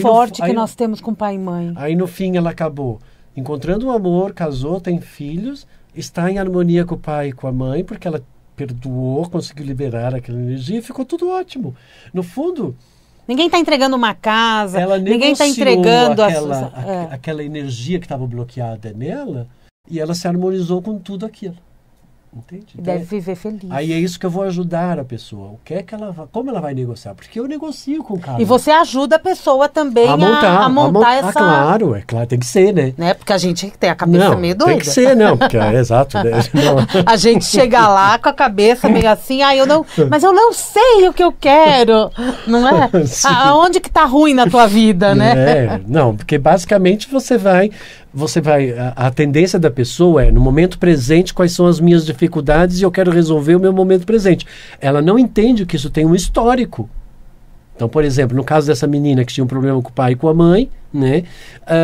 forte que nós temos com pai e mãe? Aí no fim ela acabou encontrando um amor, casou, tem filhos, está em harmonia com o pai e com a mãe, porque ela perdoou, conseguiu liberar aquela energia e ficou tudo ótimo. No fundo... Ninguém está entregando uma casa, ninguém está entregando aquela energia que estava bloqueada nela, e ela se harmonizou com tudo aquilo. Entende? Então, deve viver feliz. Aí é isso que eu vou ajudar a pessoa. Como ela vai negociar? Porque eu negocio com o cara. E você ajuda a pessoa também a montar essa... Claro, tem que ser, né? Porque a gente tem a cabeça meio doida. Tem que ser, porque exato. Né? A gente chega lá com a cabeça meio assim, mas eu não sei o que eu quero, não é? Aonde que tá ruim na tua vida, né? Porque basicamente você vai... A tendência da pessoa no momento presente, quais são as minhas dificuldades e eu quero resolver o meu momento presente. Ela não entende que isso tem um histórico. Então, por exemplo, no caso dessa menina que tinha um problema com o pai e com a mãe, né,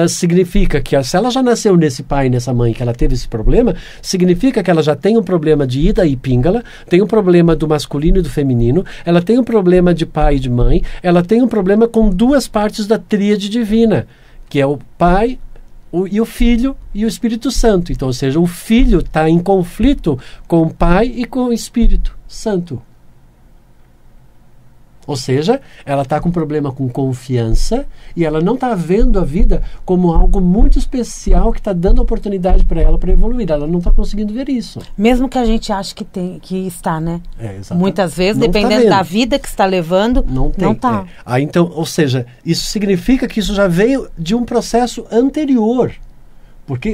significa que se ela já nasceu nesse pai e nessa mãe que ela teve esse problema, significa que ela já tem um problema de ida e pingala, tem um problema do masculino e do feminino, ela tem um problema de pai e de mãe, ela tem um problema com 2 partes da tríade divina, que é o pai... e o Filho e o Espírito Santo. Então, ou seja, o Filho está em conflito com o Pai e com o Espírito Santo. Ou seja, ela está com problema com confiança e ela não está vendo a vida como algo muito especial que está dando oportunidade para ela para evoluir. Ela não está conseguindo ver isso. Mesmo que a gente ache que está, né? Exatamente. Muitas vezes, não dependendo da vida que está levando, não está. Então, ou seja, isso significa que isso já veio de um processo anterior.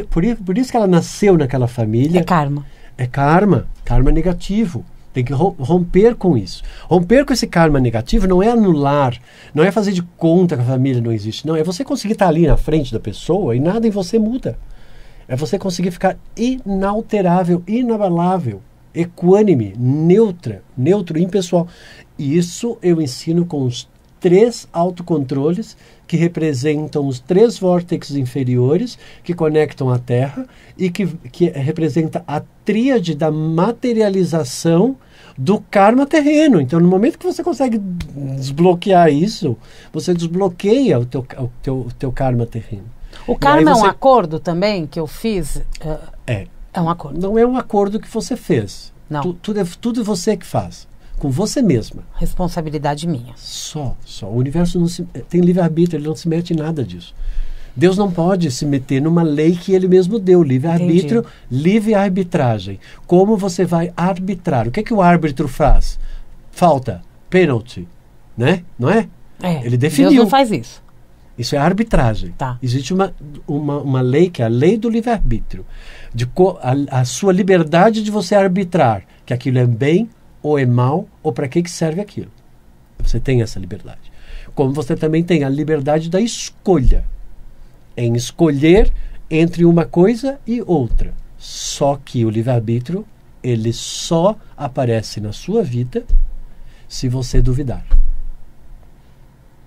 Por isso que ela nasceu naquela família. É karma. É karma negativo. Tem que romper com isso. Romper com esse karma negativo não é anular, não é fazer de conta que a família não existe. Não, é você conseguir estar ali na frente da pessoa e nada em você muda. É você conseguir ficar inalterável, inabalável, equânime, neutro, impessoal. E isso eu ensino com os 3 autocontroles que representam os 3 vórtices inferiores que conectam a Terra e que representa a tríade da materialização do karma terreno. Então, no momento que você consegue desbloquear isso, você desbloqueia o teu karma terreno. O karma é um acordo também que eu fiz? É um acordo. Não é um acordo que você fez. Não. Tudo é você que faz. Com você mesma. Responsabilidade minha. Só. O universo tem livre-arbítrio, ele não se mete em nada disso. Deus não pode se meter numa lei que ele mesmo deu. Livre-arbítrio, livre arbitragem. Como você vai arbitrar? O que o árbitro faz? Falta, pênalti, né? Não é? Ele definiu. Deus não faz isso. Isso é arbitragem. Tá. Existe uma lei que é a lei do livre-arbítrio. A sua liberdade de você arbitrar que aquilo é bem ou é mal, ou para que serve aquilo. Você tem essa liberdade. Como você também tem a liberdade da escolha. Em escolher entre uma coisa e outra. Só que o livre-arbítrio, ele só aparece na sua vida se você duvidar.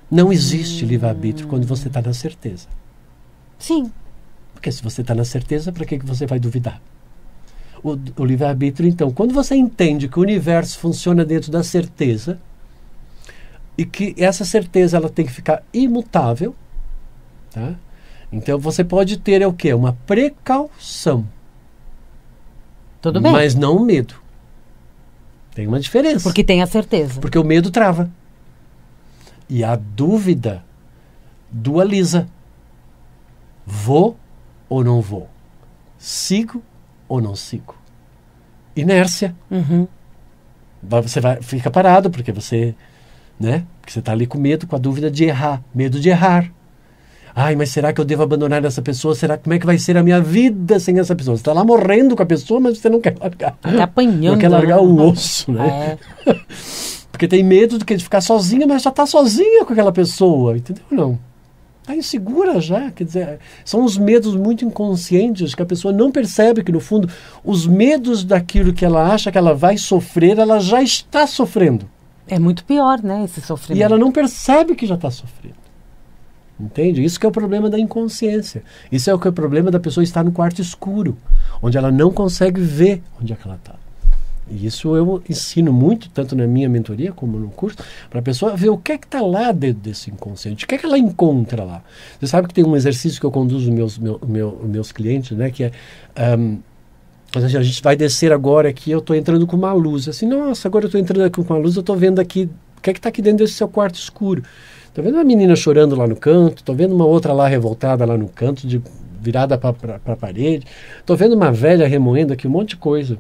Não existe livre-arbítrio quando você está na certeza. Sim. Porque se você está na certeza, para que você vai duvidar? O livre-arbítrio, então, quando você entende que o universo funciona dentro da certeza e que essa certeza ela tem que ficar imutável, tá? Então você pode ter o quê? Uma precaução. Tudo bem. Mas não o medo. Tem uma diferença. Porque tem a certeza. Porque o medo trava. E a dúvida dualiza. Vou ou não vou? Sigo ou não sigo? Inércia. Você fica parado porque você, né? Porque você está ali com medo, com a dúvida de errar. Medo de errar. Ai, mas será que eu devo abandonar essa pessoa? Como é que vai ser a minha vida sem essa pessoa? Você está lá morrendo com a pessoa, mas você não quer largar. Está apanhando. Não quer largar o osso, né? Porque tem medo de ficar sozinha, mas já está sozinha com aquela pessoa, entendeu? Não. Está insegura já. Quer dizer, são os medos muito inconscientes que a pessoa não percebe que, no fundo, os medos daquilo que ela acha que ela vai sofrer, ela já está sofrendo. É muito pior, né, esse sofrimento. E ela não percebe que já está sofrendo. Entende? Isso que é o problema da inconsciência. Isso é o que é o problema da pessoa estar no quarto escuro, onde ela não consegue ver onde é que ela está. E isso eu ensino muito, tanto na minha mentoria como no curso, para a pessoa ver o que é que está lá dentro desse inconsciente, o que é que ela encontra lá. Você sabe que tem um exercício que eu conduzo meus clientes, né, que é... a gente vai descer agora aqui, eu estou entrando com uma luz. Assim, nossa, agora eu estou entrando aqui com uma luz, eu estou vendo aqui, o que é que está aqui dentro desse seu quarto escuro? Estou vendo uma menina chorando lá no canto, estou vendo uma outra lá revoltada lá no canto, virada para a parede. Estou vendo uma velha remoendo aqui um monte de coisa.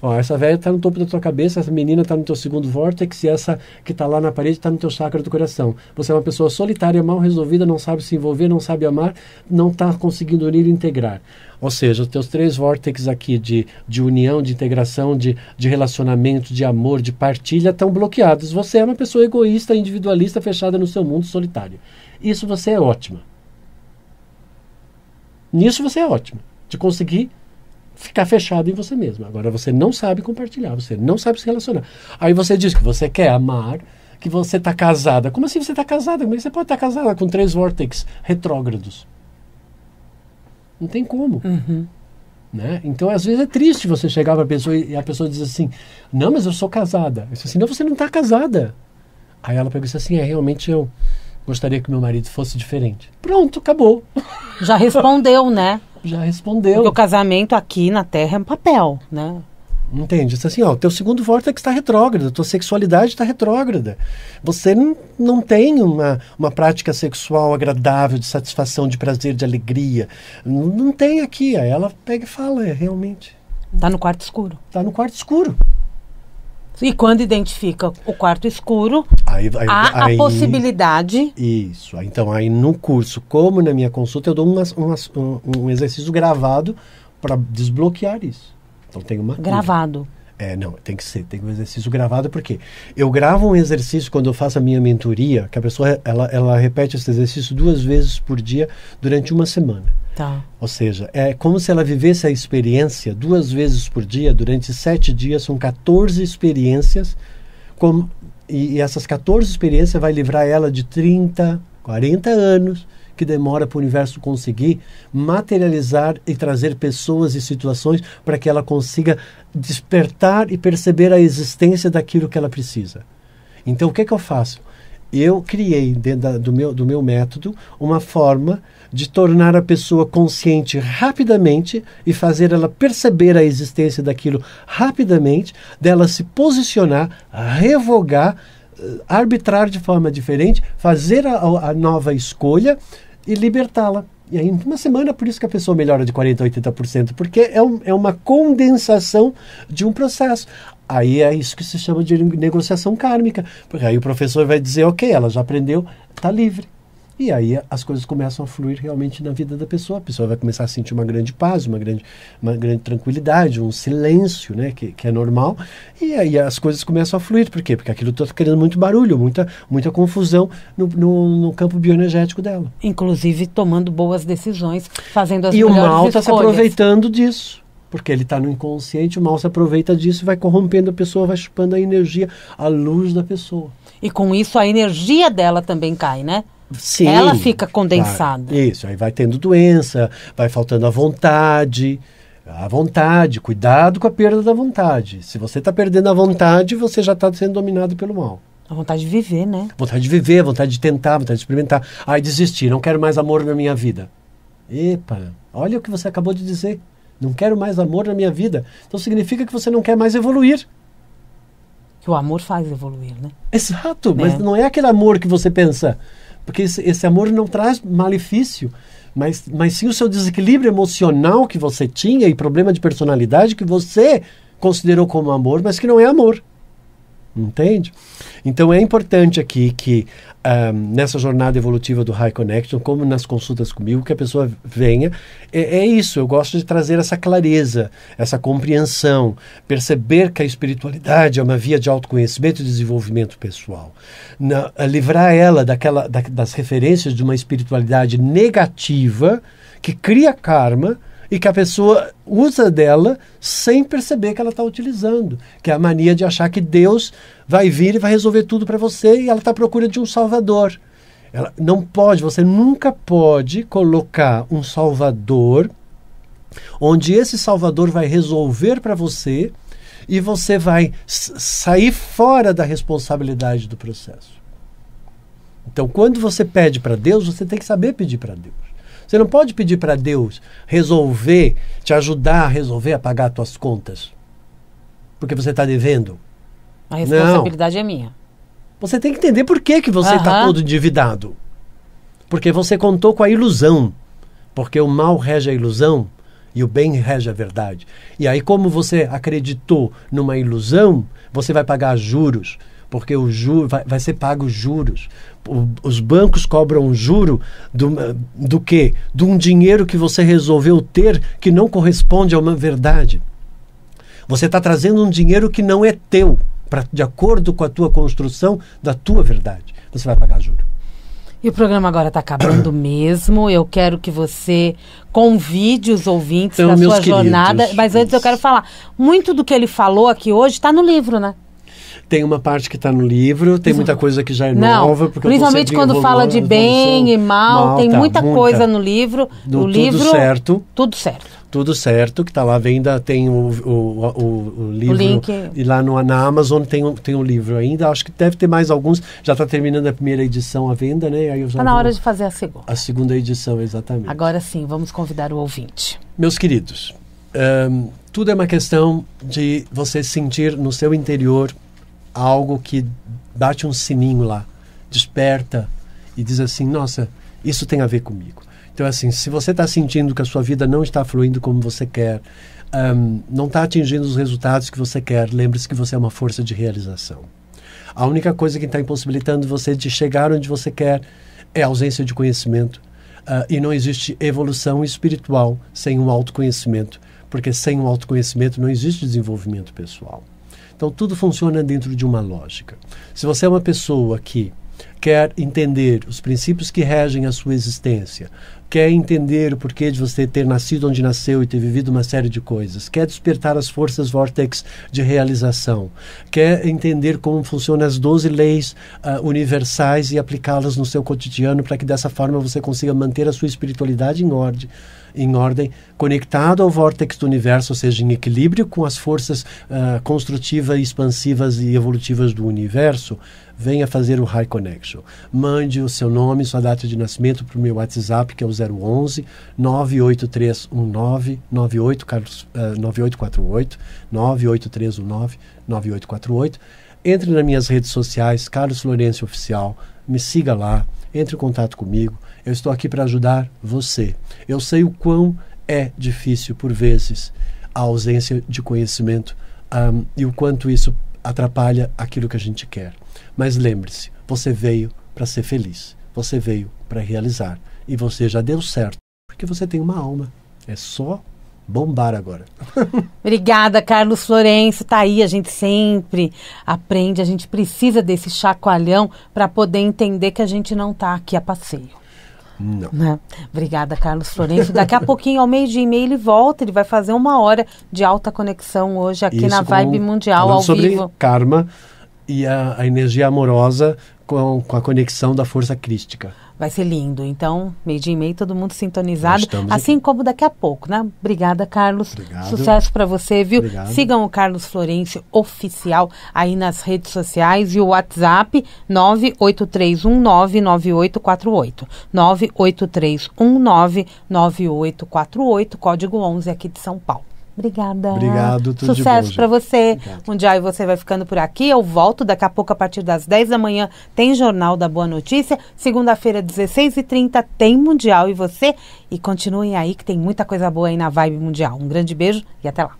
Ó, essa velha está no topo da tua cabeça, essa menina está no teu segundo vórtex e essa que está lá na parede está no teu chakra do coração. Você é uma pessoa solitária, mal resolvida, não sabe se envolver, não sabe amar, não está conseguindo unir e integrar. Ou seja, os teus 3 vórtices aqui de união, de integração, de relacionamento, de amor, de partilha estão bloqueados. Você é uma pessoa egoísta, individualista, fechada no seu mundo, solitário. Isso você é ótima. Nisso você é ótima. De conseguir ficar fechado em você mesmo. Agora você não sabe compartilhar, você não sabe se relacionar. Aí você diz que você quer amar, que você está casada. Como assim você está casada? Como é que você pode estar casada com 3 vórtices retrógrados? Não tem como. Né? Então, às vezes é triste você chegar para a pessoa e a pessoa diz assim, não, mas eu sou casada. Eu disse assim, não, você não está casada. Aí ela pega assim, realmente eu gostaria que meu marido fosse diferente. Pronto, acabou. Já respondeu, né? Já respondeu. Porque o casamento aqui na Terra é um papel, né? Entende? Diz assim, teu segundo vórtice está retrógrado, tua sexualidade está retrógrada. Você não tem uma prática sexual agradável, de satisfação, de prazer, de alegria. Não tem aqui. Aí ela pega e fala, realmente. Está no quarto escuro. Está no quarto escuro. E quando identifica o quarto escuro, há a possibilidade... Isso. Então, aí no curso, como na minha consulta, eu dou um exercício gravado para desbloquear isso. Então tem uma... Gravado. Não, tem que ser. Tem um exercício gravado, porque eu gravo um exercício quando eu faço a minha mentoria, que a pessoa ela repete esse exercício 2 vezes por dia durante uma semana. Tá. Ou seja, é como se ela vivesse a experiência 2 vezes por dia, durante 7 dias, são 14 experiências, e essas 14 experiências vai livrar ela de 30, 40 anos, que demora para o universo conseguir materializar e trazer pessoas e situações para que ela consiga despertar e perceber a existência daquilo que ela precisa. Então, o que é que eu faço? Eu criei, dentro do meu método, uma forma de tornar a pessoa consciente rapidamente e fazer ela perceber a existência daquilo rapidamente, dela se posicionar, revogar, arbitrar de forma diferente, fazer a nova escolha e libertá-la. E aí, em uma semana, por isso que a pessoa melhora de 40% a 80%, porque é uma condensação de um processo. Aí é isso que se chama de negociação kármica, porque aí o professor vai dizer, ok, ela já aprendeu, está livre. E aí as coisas começam a fluir realmente na vida da pessoa. A pessoa vai começar a sentir uma grande paz, uma grande tranquilidade, um silêncio, né, que é normal. E aí as coisas começam a fluir. Por quê? Porque aquilo está criando muito barulho, muita confusão no campo bioenergético dela. Inclusive tomando boas decisões, fazendo as melhores escolhas. E o mal está se aproveitando disso. Porque ele está no inconsciente, o mal se aproveita disso e vai corrompendo a pessoa, vai chupando a energia, a luz da pessoa. E com isso a energia dela também cai, né? Sim, ela fica condensada. Isso, aí vai tendo doença, vai faltando a vontade, cuidado com a perda da vontade. Se você está perdendo a vontade, você já está sendo dominado pelo mal. A vontade de viver, né? Vontade de viver, vontade de tentar, vontade de experimentar. Ai, desisti, não quero mais amor na minha vida. Epa, olha o que você acabou de dizer. Não quero mais amor na minha vida. Então significa que você não quer mais evoluir. Que o amor faz evoluir, né? Exato, mas não é aquele amor que você pensa. Porque esse amor não traz malefício. Mas sim o seu desequilíbrio emocional que você tinha e problema de personalidade que você considerou como amor, mas que não é amor. Entende? Então é importante aqui que nessa jornada evolutiva do High Connection, como nas consultas comigo, que a pessoa venha, é isso, eu gosto de trazer essa clareza, essa compreensão, perceber que a espiritualidade é uma via de autoconhecimento e desenvolvimento pessoal. Livrar ela das referências de uma espiritualidade negativa que cria karma e que a pessoa usa dela sem perceber que ela está utilizando. Que é a mania de achar que Deus vai vir e vai resolver tudo para você e ela está à procura de um salvador. Ela não pode, você nunca pode colocar um salvador onde esse salvador vai resolver para você e você vai sair fora da responsabilidade do processo. Então, quando você pede para Deus, você tem que saber pedir para Deus. Você não pode pedir para Deus resolver, te ajudar a resolver, a pagar as tuas contas. Porque você está devendo. A responsabilidade é minha. Você tem que entender por que você está todo endividado. Porque você contou com a ilusão. Porque o mal rege a ilusão e o bem rege a verdade. E aí, como você acreditou numa ilusão, você vai pagar juros. Porque o juro vai ser pago juros. Os bancos cobram juro do quê? De um dinheiro que você resolveu ter que não corresponde a uma verdade. Você está trazendo um dinheiro que não é teu, de acordo com a tua construção da tua verdade. Você vai pagar juro. E o programa agora está acabando mesmo. Eu quero que você convide os ouvintes da sua jornada. Mas antes eu quero falar. Muito do que ele falou aqui hoje está no livro, né? Tem uma parte que está no livro, tem muita coisa que já é nova. Porque principalmente quando fala de bem e mal, tem muita coisa no livro. Tudo certo. Tudo certo. Tudo certo, que está lá à venda, tem o livro. O link. E lá na Amazon tem o livro ainda. Acho que deve ter mais alguns. Já está terminando a primeira edição à venda, né? Está na hora de fazer a segunda. A segunda edição, exatamente. Agora sim, vamos convidar o ouvinte. Meus queridos, tudo é uma questão de você sentir no seu interior algo que bate um sininho lá, desperta e diz assim, nossa, isso tem a ver comigo. Então, assim, se você está sentindo que a sua vida não está fluindo como você quer, não está atingindo os resultados que você quer, lembre-se que você é uma força de realização. A única coisa que está impossibilitando você de chegar onde você quer é a ausência de conhecimento. E não existe evolução espiritual sem um autoconhecimento, porque sem um autoconhecimento não existe desenvolvimento pessoal. Então, tudo funciona dentro de uma lógica. Se você é uma pessoa que quer entender os princípios que regem a sua existência, quer entender o porquê de você ter nascido onde nasceu e ter vivido uma série de coisas, quer despertar as forças vórtex de realização, quer entender como funcionam as 12 leis universais e aplicá-las no seu cotidiano para que dessa forma você consiga manter a sua espiritualidade em ordem, conectado ao vórtex do universo, ou seja, em equilíbrio com as forças construtivas, expansivas e evolutivas do universo, venha fazer o High Connection. Mande o seu nome, sua data de nascimento para o meu WhatsApp, que é o 011 98319 9848 98319 9848. Entre nas minhas redes sociais, Carlos Florencio Oficial, me siga lá, entre em contato comigo. Eu estou aqui para ajudar você. Eu sei o quão é difícil, por vezes, a ausência de conhecimento e o quanto isso atrapalha aquilo que a gente quer. Mas lembre-se, você veio para ser feliz. Você veio para realizar. E você já deu certo, porque você tem uma alma. É só bombar agora. Obrigada, Carlos Florencio. Tá aí, a gente sempre aprende, a gente precisa desse chacoalhão para poder entender que a gente não está aqui a passeio. Não. Né? Obrigada, Carlos Florencio. Daqui a pouquinho, ao meio-dia e meio, ele volta. Ele vai fazer 1 hora de alta conexão hoje aqui na Vibe Mundial, ao sobre vivo. Karma e a energia amorosa com a conexão da força crística. Vai ser lindo. Então, meio-dia e meio, todo mundo sintonizado. Assim aqui. Como daqui a pouco, né? Obrigada, Carlos. Obrigado. Sucesso para você, viu? Obrigado. Sigam o Carlos Florencio Oficial aí nas redes sociais e o WhatsApp 983199848. 983199848, código 11 aqui de São Paulo. Obrigada. Obrigado, tudo Sucesso para você. Obrigado. Mundial, e você vai ficando por aqui. Eu volto daqui a pouco, a partir das 10 da manhã, tem Jornal da Boa Notícia. Segunda-feira, 16h30, tem Mundial e você. E continuem aí, que tem muita coisa boa aí na Vibe Mundial. Um grande beijo e até lá.